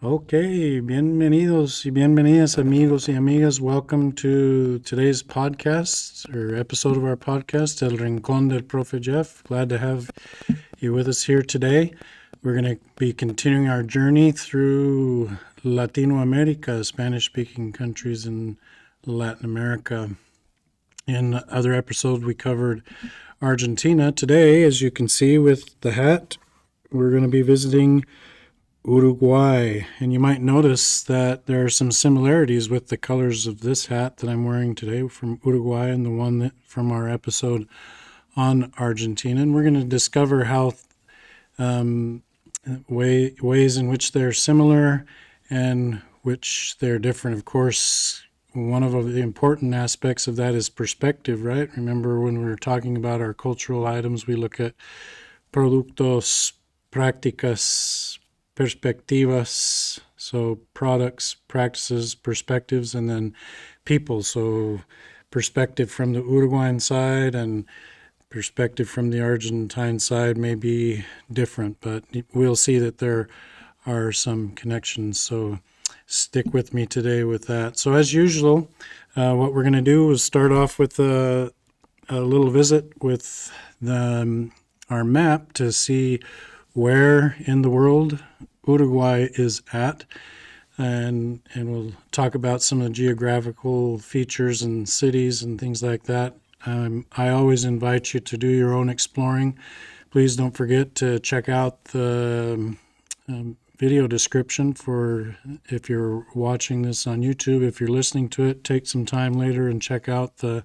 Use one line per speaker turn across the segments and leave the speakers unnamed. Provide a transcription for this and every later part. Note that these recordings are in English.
Okay, bienvenidos y bienvenidas amigos y amigas. Welcome to today's podcast or episode of our podcast, El Rincón del Profe Jeff. Glad to have you with us here today. We're going to be continuing our journey through Latino America, Spanish-speaking countries in Latin America. In other episodes, we covered Argentina. Today, as you can see with the hat, we're going to be visiting Uruguay. And you might notice that there are some similarities with the colors of this hat that I'm wearing today from Uruguay and the one that from our episode on Argentina. And we're going to discover how ways in which they're similar and which they're different. Of course, one of the important aspects of that is perspective, right? Remember when we were talking about our cultural items, we look at productos, prácticas, perspectivas, so products, practices, perspectives, and then people. So perspective from the Uruguayan side and perspective from the Argentine side may be different, but we'll see that there are some connections. So stick with me today with that. So as usual, what we're going to do is start off with a little visit with our map to see where in the world Uruguay is at, and we'll talk about some of the geographical features and cities and things like that. I always invite you to do your own exploring. Please don't forget to check out the video description for if you're watching this on YouTube. If you're listening to it, take some time later and check out the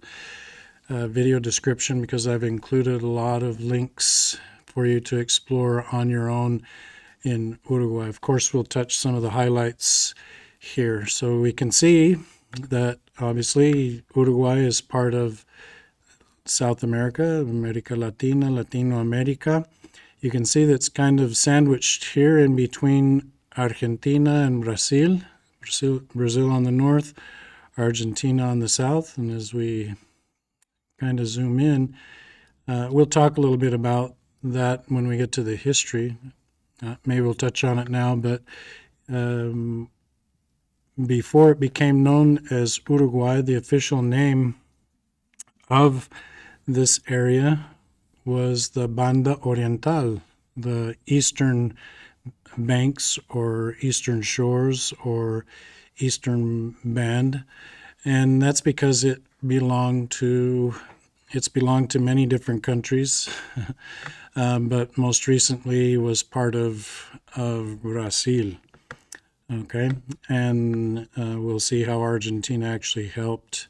video description because I've included a lot of links for you to explore on your own in Uruguay. Of course, we'll touch some of the highlights here. So we can see that obviously Uruguay is part of South America, America Latina, Latino America. You can see that's kind of sandwiched here in between Argentina and Brazil. Brazil on the north, Argentina on the south. And as we kind of zoom in, we'll talk a little bit about that when we get to the history. Maybe we'll touch on it now, but before it became known as Uruguay, the official name of this area was the Banda Oriental, the eastern banks or eastern shores or eastern band. And that's because it's belonged to many different countries, but most recently was part of Brazil. Okay, and we'll see how Argentina actually helped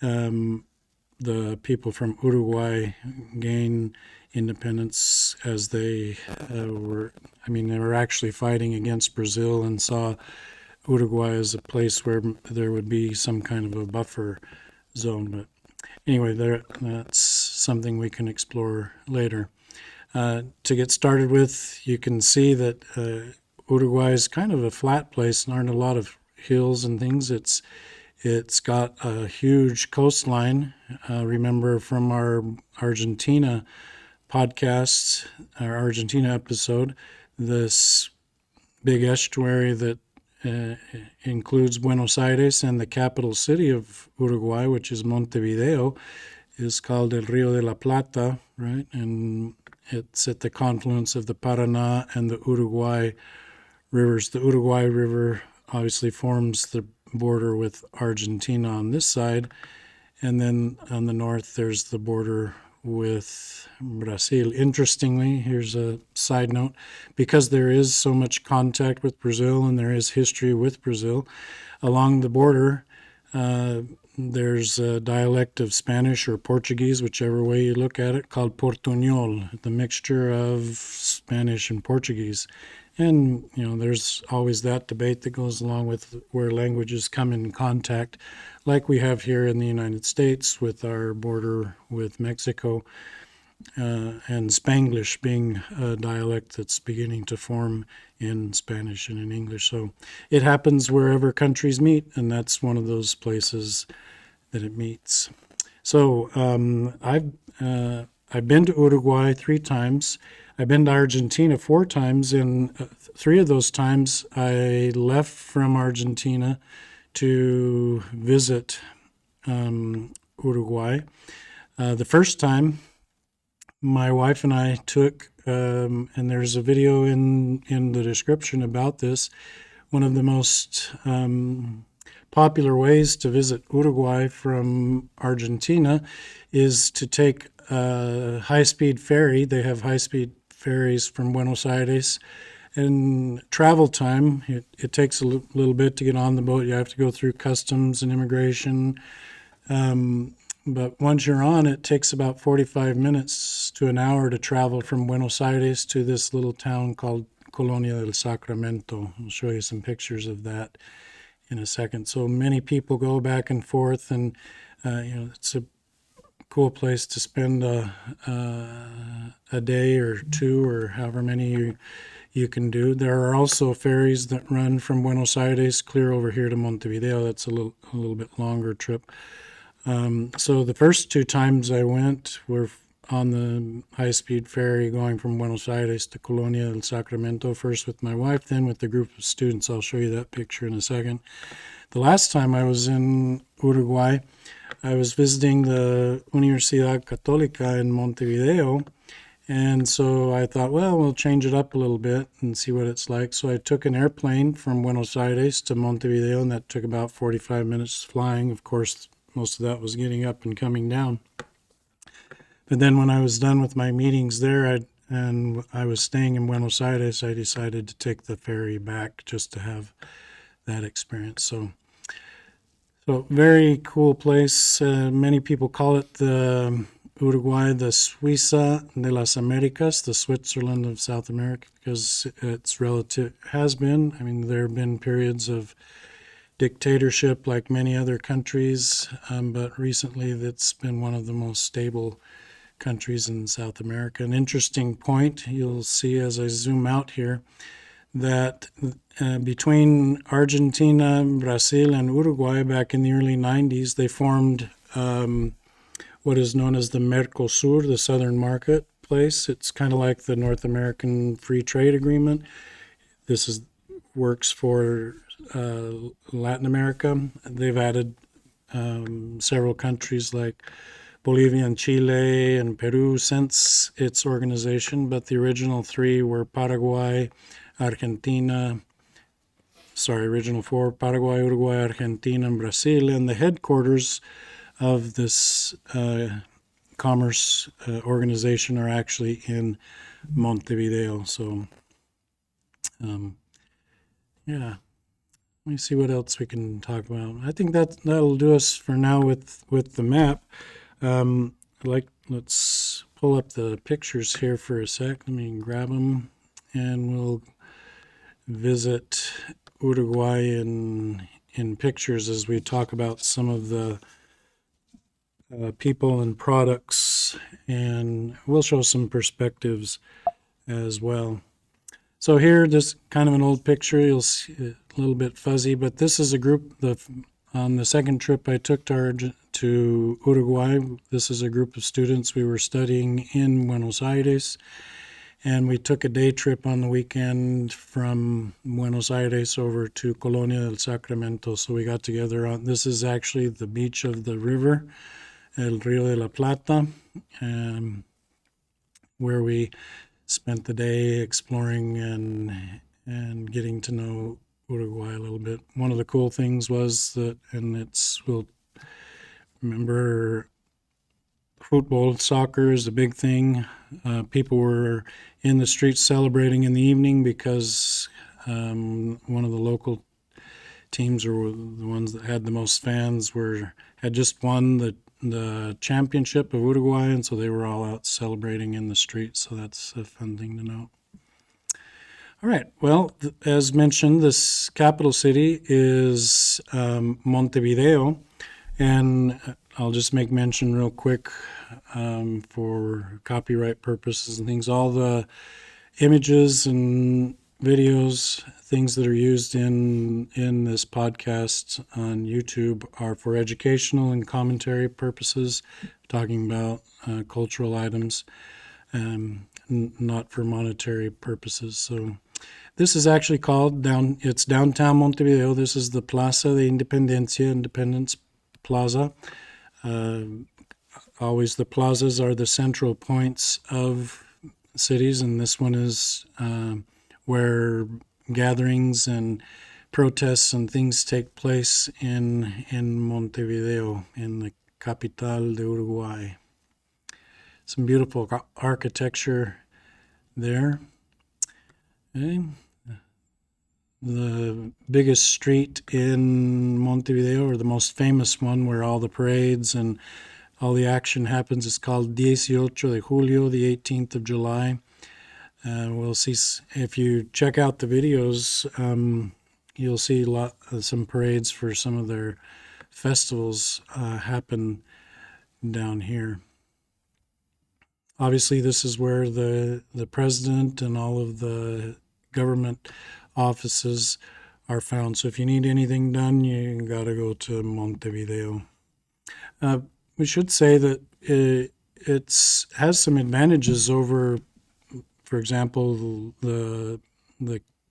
the people from Uruguay gain independence as they they were actually fighting against Brazil and saw Uruguay as a place where there would be some kind of a buffer zone. But anyway, that's something we can explore later. To get started with, you can see that Uruguay is kind of a flat place and aren't a lot of hills and things. It's got a huge coastline. Remember from our Argentina podcast, our Argentina episode, this big estuary that includes Buenos Aires and the capital city of Uruguay, which is Montevideo, is called El Rio de la Plata, right? And it's at the confluence of the Paraná and the Uruguay rivers. The Uruguay River obviously forms the border with Argentina on this side, and then on the north there's the border with Brazil. Interestingly, here's a side note, because there is so much contact with Brazil and there is history with Brazil, along the border there's a dialect of Spanish or Portuguese, whichever way you look at it, called Portuñol, the mixture of Spanish and Portuguese. And, there's always that debate that goes along with where languages come in contact, like we have here in the United States with our border with Mexico, and Spanglish being a dialect that's beginning to form in Spanish and in English. So it happens wherever countries meet, and that's one of those places that it meets. So I've been to Uruguay 3 times. I've been to Argentina 4 times, and 3 of those times I left from Argentina to visit Uruguay. The first time, my wife and I took, and there's a video in the description about this, one of the most popular ways to visit Uruguay from Argentina is to take a high-speed ferry. They have high-speed ferries from Buenos Aires. And travel time, it takes a little bit to get on the boat. You have to go through customs and immigration. But once you're on, it takes about 45 minutes to an hour to travel from Buenos Aires to this little town called Colonia del Sacramento. I'll show you some pictures of that in a second. So many people go back and forth, and it's a cool place to spend a day or two, or however many you can do. There are also ferries that run from Buenos Aires clear over here to Montevideo. That's a little bit longer trip. So the first 2 times I went were on the high-speed ferry going from Buenos Aires to Colonia del Sacramento, first with my wife, then with the group of students. I'll show you that picture in a second. The last time I was in Uruguay, I was visiting the Universidad Católica in Montevideo, and so I thought, well, we'll change it up a little bit and see what it's like. So I took an airplane from Buenos Aires to Montevideo, and that took about 45 minutes flying. Of course, most of that was getting up and coming down. But then when I was done with my meetings there, and I was staying in Buenos Aires, I decided to take the ferry back just to have that experience. So very cool place. Many people call it the Uruguay, the Suiza de las Americas, the Switzerland of South America, because it's has been. I mean, there have been periods of dictatorship like many other countries, but recently it's been one of the most stable countries in South America. An interesting point you'll see as I zoom out here, that between Argentina, Brazil, and Uruguay back in the early 90s, they formed what is known as the Mercosur, the Southern Marketplace. It's kind of like the North American Free Trade Agreement. This works for Latin America. They've added several countries like Bolivia and Chile and Peru since its organization, but the original 3 were Paraguay, Argentina, original 4, Paraguay, Uruguay, Argentina, and Brazil, and the headquarters of this commerce organization are actually in Montevideo. So, yeah. Let me see what else we can talk about. I think that'll do us for now with the map. Let's pull up the pictures here for a sec. Let me grab them, and we'll visit Uruguay in pictures as we talk about some of the people and products, and we'll show some perspectives as well. So here, this kind of an old picture. You'll see a little bit fuzzy, but this is a group. On the second trip I took to Uruguay, this is a group of students. We were studying in Buenos Aires, and we took a day trip on the weekend from Buenos Aires over to Colonia del Sacramento. So we got together on, this is actually the beach of the river, El Río de la Plata, where we spent the day exploring and getting to know Uruguay a little bit. One of the cool things was that, and we'll remember, Fútbol, soccer is a big thing. People were in the streets celebrating in the evening because one of the local teams, or the ones that had the most fans, had just won the championship of Uruguay, and so they were all out celebrating in the streets. So that's a fun thing to know. All right. Well, as mentioned, this capital city is Montevideo, and I'll just make mention real quick for copyright purposes and things. All the images and videos, things that are used in this podcast on YouTube are for educational and commentary purposes, talking about cultural items. not for monetary purposes. So this is actually called it's downtown Montevideo. This is the Plaza de Independencia, Independence Plaza. Always the plazas are the central points of cities, and this one is where gatherings and protests and things take place in Montevideo, in the capital de Uruguay. Some beautiful architecture there. Okay. The biggest street in Montevideo, or the most famous one where all the parades and all the action happens, is called 18 de Julio, the 18th of July. We'll see, if you check out the videos, you'll see some parades for some of their festivals happen down here. Obviously, this is where the president and all of the government offices are found. So if you need anything done, you got to go to Montevideo. We should say that it has some advantages over, for example, the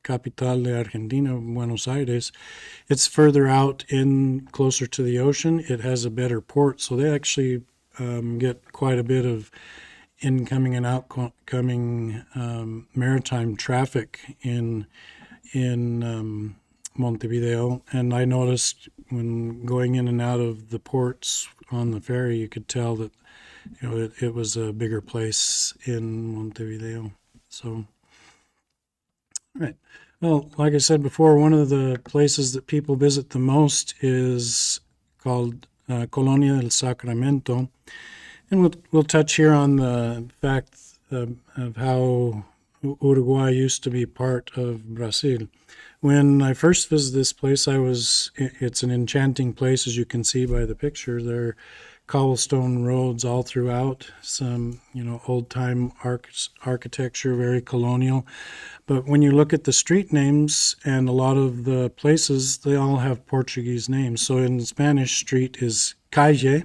capital de Argentina, Buenos Aires. It's further out closer to the ocean. It has a better port, so they actually get quite a bit of incoming and outgoing maritime traffic in Montevideo. And I noticed when going in and out of the ports on the ferry, you could tell that it was a bigger place in Montevideo. So, all right. Well, like I said before, one of the places that people visit the most is called Colonia del Sacramento. And we'll touch here on the fact of how Uruguay used to be part of Brazil. When I first visited this place, it's an enchanting place, as you can see by the picture. There are cobblestone roads all throughout, some, old-time architecture, very colonial. But when you look at the street names and a lot of the places, they all have Portuguese names. So in Spanish, street is calle,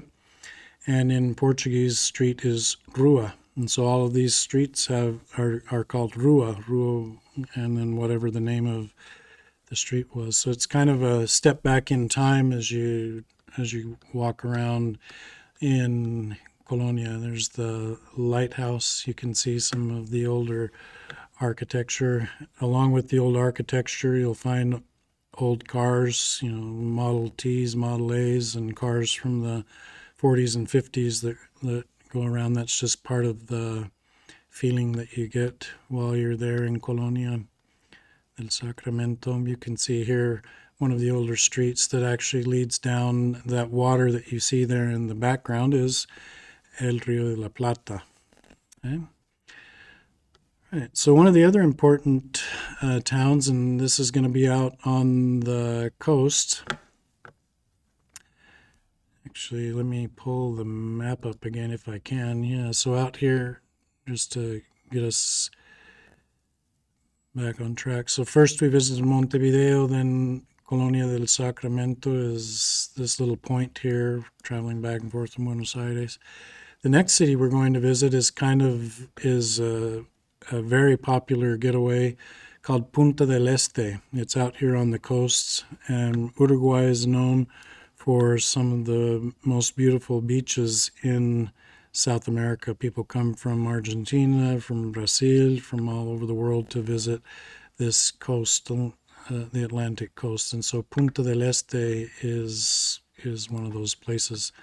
and in Portuguese, street is rua. And so all of these streets are called rua, and then whatever the name of the street was. So it's kind of a step back in time as you walk around in Colonia. There's the lighthouse. You can see some of the older architecture. Along with the old architecture, you'll find old cars, Model Ts, Model As, and cars from the 40s and 50s that go around. That's just part of the feeling that you get while you're there in Colonia del Sacramento. You can see here one of the older streets that actually leads down. That water that you see there in the background is El Rio de la Plata. Okay. All right. So one of the other important towns, and this is going to be out on the coast. Actually, let me pull the map up again if I can. Yeah, so out here, just to get us back on track. So first we visited Montevideo, then Colonia del Sacramento is this little point here, traveling back and forth from Buenos Aires. The next city we're going to visit is a very popular getaway called Punta del Este. It's out here on the coasts, and Uruguay is known for some of the most beautiful beaches in South America. People come from Argentina, from Brazil, from all over the world to visit this coast, the Atlantic coast. And so Punta del Este is one of those places.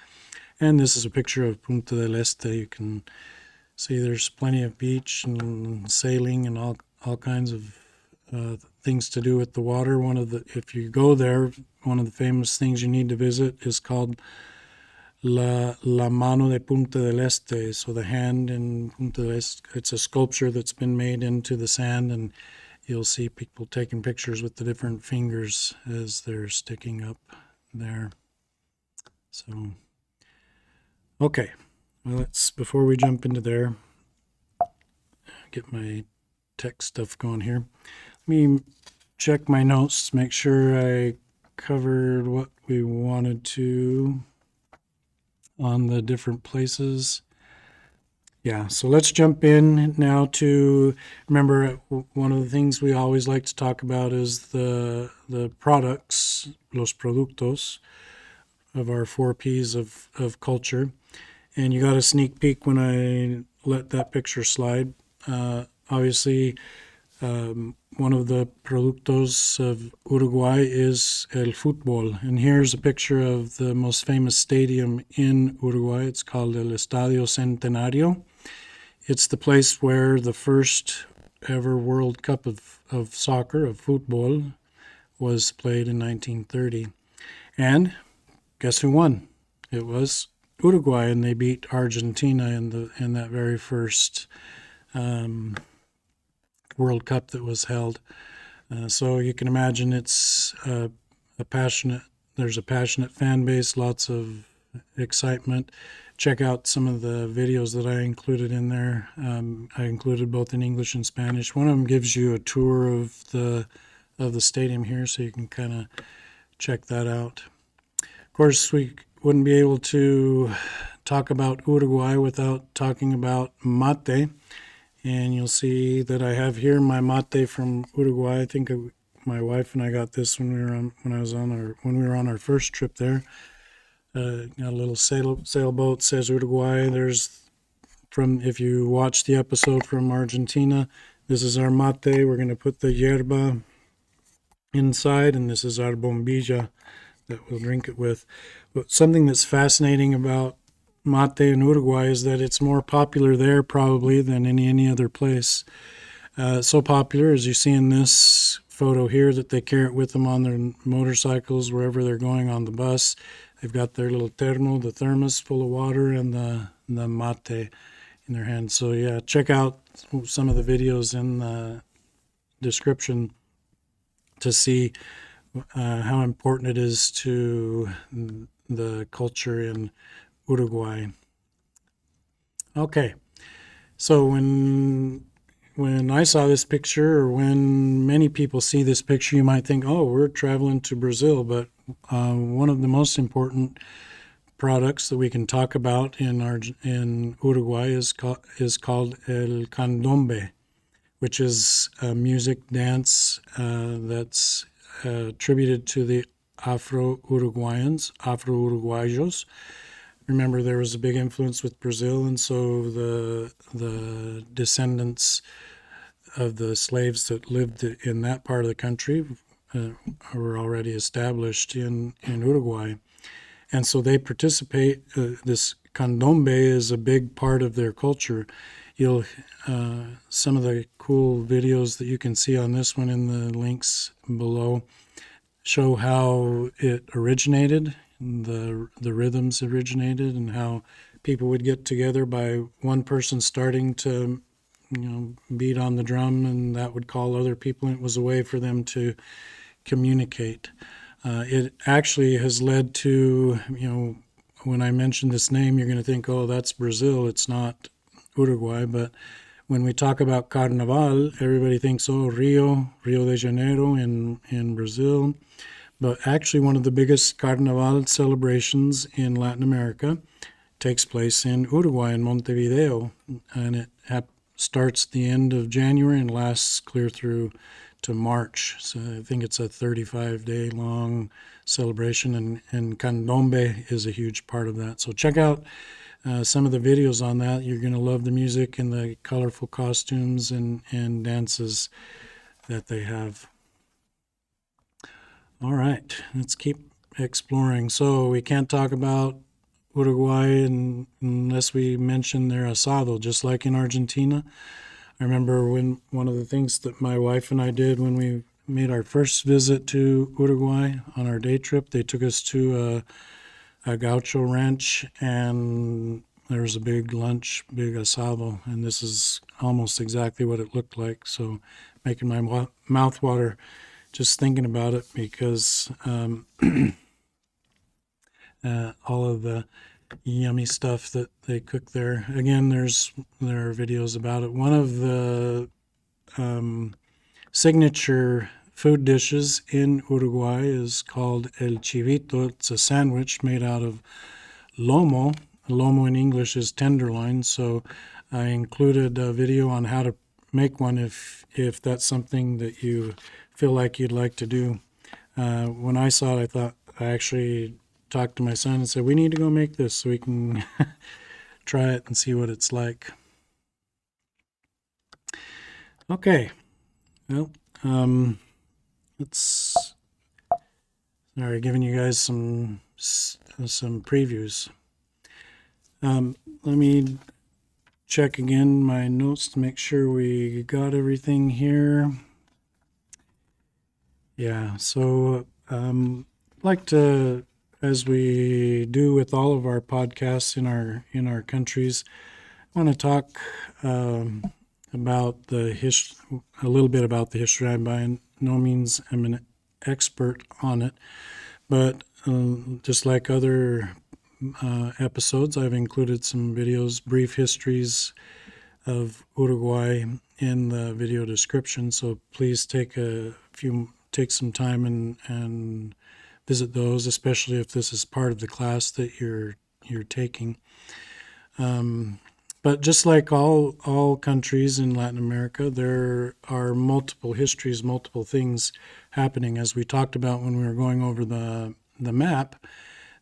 And this is a picture of Punta del Este. You can see there's plenty of beach and sailing and all kinds of things to do with the water. If you go there, one of the famous things you need to visit is called La Mano de Punta del Este. So the hand in Punta del Este, it's a sculpture that's been made into the sand, and you'll see people taking pictures with the different fingers as they're sticking up there. So, okay, well, before we jump into there, get my tech stuff going here. Let me check my notes, make sure I covered what we wanted to on the different places. Yeah, so let's jump in now to remember one of the things we always like to talk about is the products, los productos of our four P's of culture. And you got a sneak peek when I let that picture slide. Obviously, one of the productos of Uruguay is el fútbol. And here's a picture of the most famous stadium in Uruguay. It's called el Estadio Centenario. It's the place where the first ever World Cup of soccer, of football, was played in 1930. And guess who won? It was Uruguay, and they beat Argentina in that very first World Cup that was held. So you can imagine it's a passionate. There's a passionate fan base, lots of excitement. Check out some of the videos that I included in there. I included both in English and Spanish. One of them gives you a tour of the stadium here, so you can kind of check that out. Of course, we wouldn't be able to talk about Uruguay without talking about mate. And you'll see that I have here my mate from Uruguay. I think my wife and I got this when we were on our first trip there. Got a little sailboat, says Uruguay. If you watch the episode from Argentina, this is our mate. We're going to put the yerba inside, and this is our bombilla that we'll drink it with. But something that's fascinating about mate in Uruguay is that it's more popular there probably than any other place. So popular, as you see in this photo here, that they carry it with them on their motorcycles wherever they're going on the bus. They've got their little the thermos full of water, and the mate in their hand. So yeah, check out some of the videos in the description to see how important it is to the culture in Uruguay. Okay, so when I saw this picture, or when many people see this picture, you might think, oh, we're traveling to Brazil. But one of the most important products that we can talk about in Uruguay is called el Candombe, which is a music dance that's attributed to the Afro-Uruguayos. Remember, there was a big influence with Brazil, and so the descendants of the slaves that lived in that part of the country were already established in Uruguay. And so they participate. This candombe is a big part of their culture. Some of the cool videos that you can see on this one in the links below show how it originated, the rhythms originated, and how people would get together by one person starting to beat on the drum, and that would call other people, and it was a way for them to communicate. It actually has led to, when I mention this name, you're going to think, oh, that's Brazil. It's not Uruguay. But when we talk about Carnaval, everybody thinks, oh, Rio de Janeiro in Brazil. But actually, one of the biggest Carnaval celebrations in Latin America takes place in Uruguay, in Montevideo. And it starts at the end of January and lasts clear through to March. So I think it's a 35-day long celebration, and Candombe is a huge part of that. So check out some of the videos on that. You're going to love the music and the colorful costumes and dances that they have. All right, let's keep exploring. So we can't talk about Uruguay unless we mention their asado, just like in Argentina. I remember when one of the things that my wife and I did when we made our first visit to Uruguay on our day trip, they took us to a gaucho ranch, and there was a big lunch, big asado, and this is almost exactly what it looked like. So making my mouth water just thinking about it, because all of the yummy stuff that they cook there. Again, there are videos about it. One of the signature food dishes in Uruguay is called el chivito. It's a sandwich made out of lomo. Lomo in English is tenderloin. So I included a video on how to make one if that's something that you feel like you'd like to do. When I saw it, I actually talked to my son and said, we need to go make this so we can try it and see what it's like. Okay. Well, it's sorry, giving you guys some previews. Let me check again my notes to make sure we got everything here. Yeah, so like to, as we do with all of our podcasts in our countries, I want to talk about a little bit about the history. I by no means am an expert on it, but just like other episodes, I've included some videos, brief histories of Uruguay in the video description. So please take some time and visit those, especially if this is part of the class that you're taking. But just like all countries in Latin America, there are multiple histories, multiple things happening. As we talked about when we were going over the map,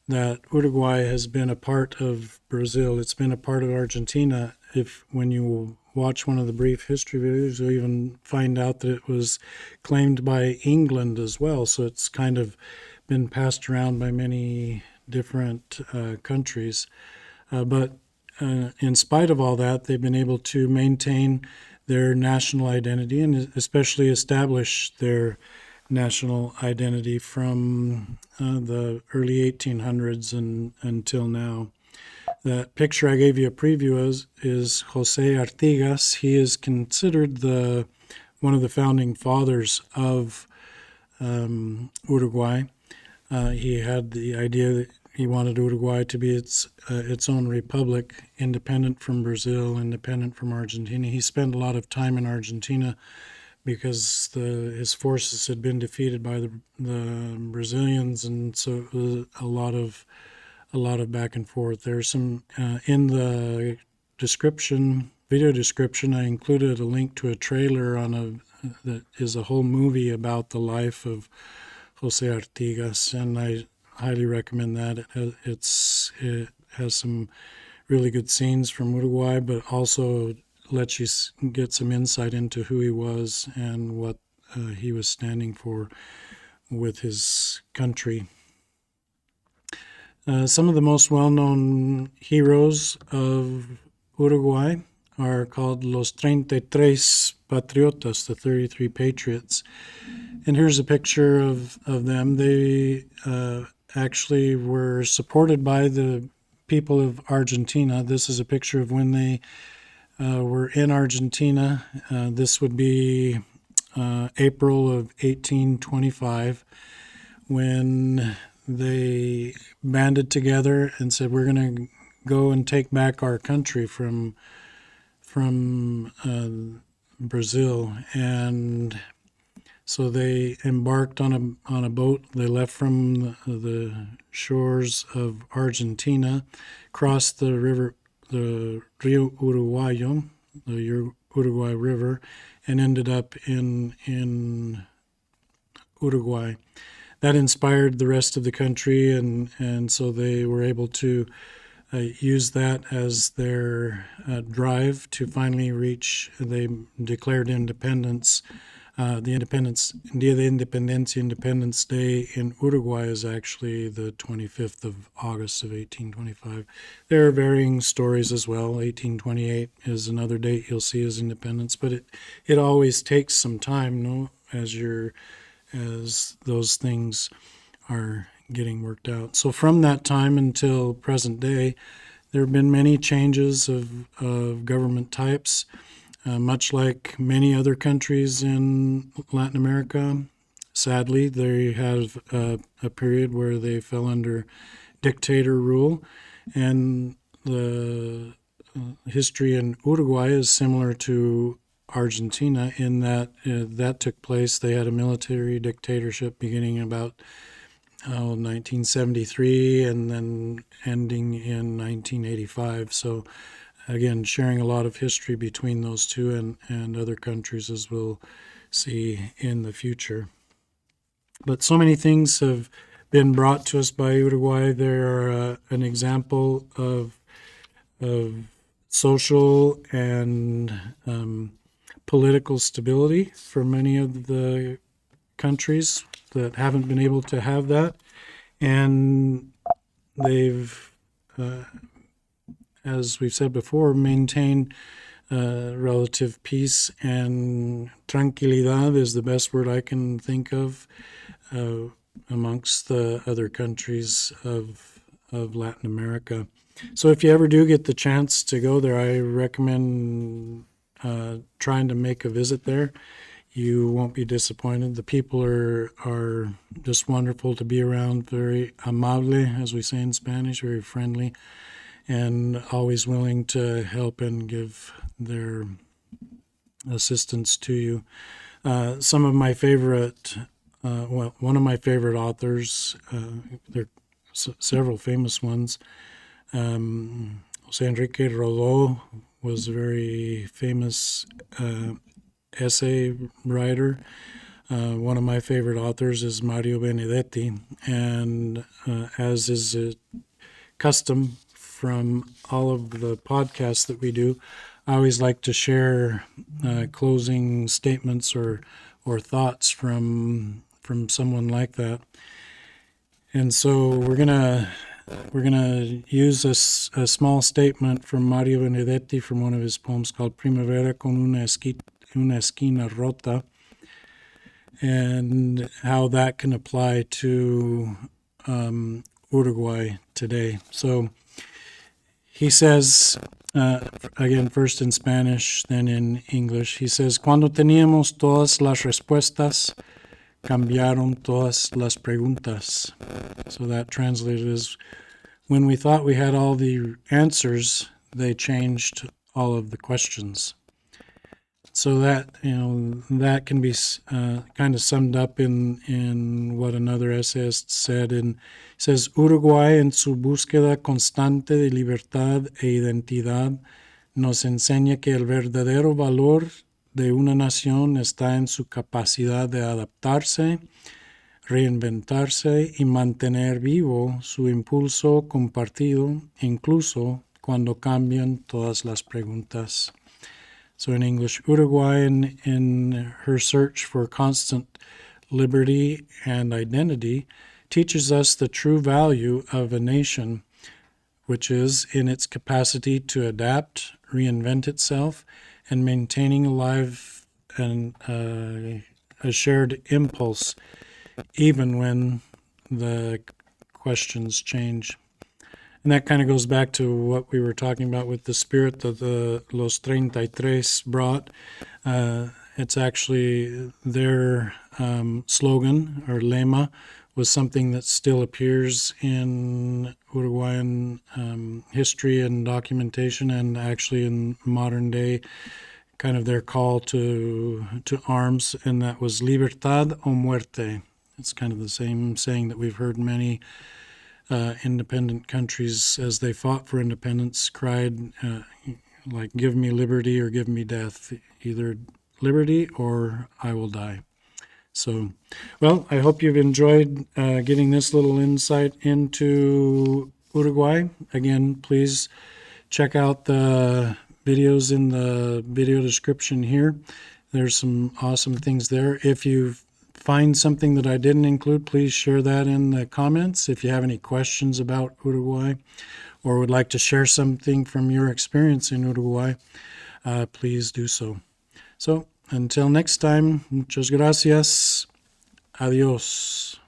that Uruguay has been a part of Brazil. It's been a part of Argentina. When you watch one of the brief history videos, you'll even find out that it was claimed by England as well. So it's kind of been passed around by many different countries. But in spite of all that, they've been able to maintain their national identity and especially establish their national identity from the early 1800s and until now. That picture I gave you a preview is José Artigas. He is considered one of the founding fathers of Uruguay. He had the idea that he wanted Uruguay to be its own republic, independent from Brazil, independent from Argentina. He spent a lot of time in Argentina because his forces had been defeated by the Brazilians, and so it was a lot of back and forth. There's some in the video description. I included a link to a trailer that is a whole movie about the life of José Artigas, and I highly recommend that. It has some really good scenes from Uruguay, but also lets you get some insight into who he was and what he was standing for with his country. Some of the most well-known heroes of Uruguay are called Los 33 Patriotas, the 33 Patriots. And here's a picture of them. They actually were supported by the people of Argentina. This is a picture of when they were in Argentina. This would be April of 1825, when they banded together and said, we're going to go and take back our country from Brazil. And so they embarked on a boat. They left from the shores of Argentina, crossed the river, the Rio Uruguayo, the Uruguay River, and ended up in Uruguay. That inspired the rest of the country, and so they were able to use that as their drive to finally reach. They declared independence. The Dia de Independencia, Independence Day in Uruguay, is actually the 25th of August of 1825. There are varying stories as well. 1828 is another date you'll see as independence, but it always takes some time, no, as those things are getting worked out. So from that time until present day, there have been many changes of government types. Much like many other countries in Latin America, sadly, they have a period where they fell under dictator rule. And the history in Uruguay is similar to Argentina in that that took place. They had a military dictatorship beginning about 1973 and then ending in 1985. So again, sharing a lot of history between those two and other countries, as we'll see in the future. But so many things have been brought to us by Uruguay. They're an example of social and political stability for many of the countries that haven't been able to have that. And they've, as we've said before, maintained relative peace, and tranquilidad is the best word I can think of amongst the other countries of Latin America. So if you ever do get the chance to go there, I recommend trying to make a visit there. You won't be disappointed. The people are just wonderful to be around, very amable, as we say in Spanish, very friendly, and always willing to help and give their assistance to you. Some of my favorite, one of my favorite authors, there are several famous ones. Jose Enrique Rodó was a very famous essay writer. One of my favorite authors is Mario Benedetti, and as is a custom from all of the podcasts that we do, I always like to share closing statements or thoughts from someone like that. And so we're gonna use a small statement from Mario Benedetti from one of his poems called Primavera con una esquina rota, and how that can apply to Uruguay today. So he says, again, first in Spanish, then in English, he says, Cuando teníamos todas las respuestas, cambiaron todas las preguntas. So that translated is, when we thought we had all the answers, they changed all of the questions. So that, that can be kind of summed up in what another essayist said. And says, Uruguay en su búsqueda constante de libertad e identidad nos enseña que el verdadero valor de una nación está en su capacidad de adaptarse, reinventarse y mantener vivo su impulso compartido, incluso cuando cambian todas las preguntas. So in English, Uruguay, in her search for constant liberty and identity, teaches us the true value of a nation, which is in its capacity to adapt, reinvent itself, and maintaining alive and a shared impulse, even when the questions change. And that kind of goes back to what we were talking about with the spirit that the Los 33 brought. It's actually their slogan or lema was something that still appears in Uruguayan history and documentation, and actually in modern day, kind of their call to arms, and that was Libertad o Muerte. It's kind of the same saying that we've heard many independent countries, as they fought for independence, cried like, give me liberty or give me death, either liberty or I will die. So, well, I hope you've enjoyed getting this little insight into Uruguay. Again, please check out the videos in the video description here. There's some awesome things there. If you find something that I didn't include, please share that in the comments. If you have any questions about Uruguay or would like to share something from your experience in Uruguay, please do so. So, until next time, muchas gracias. Adiós.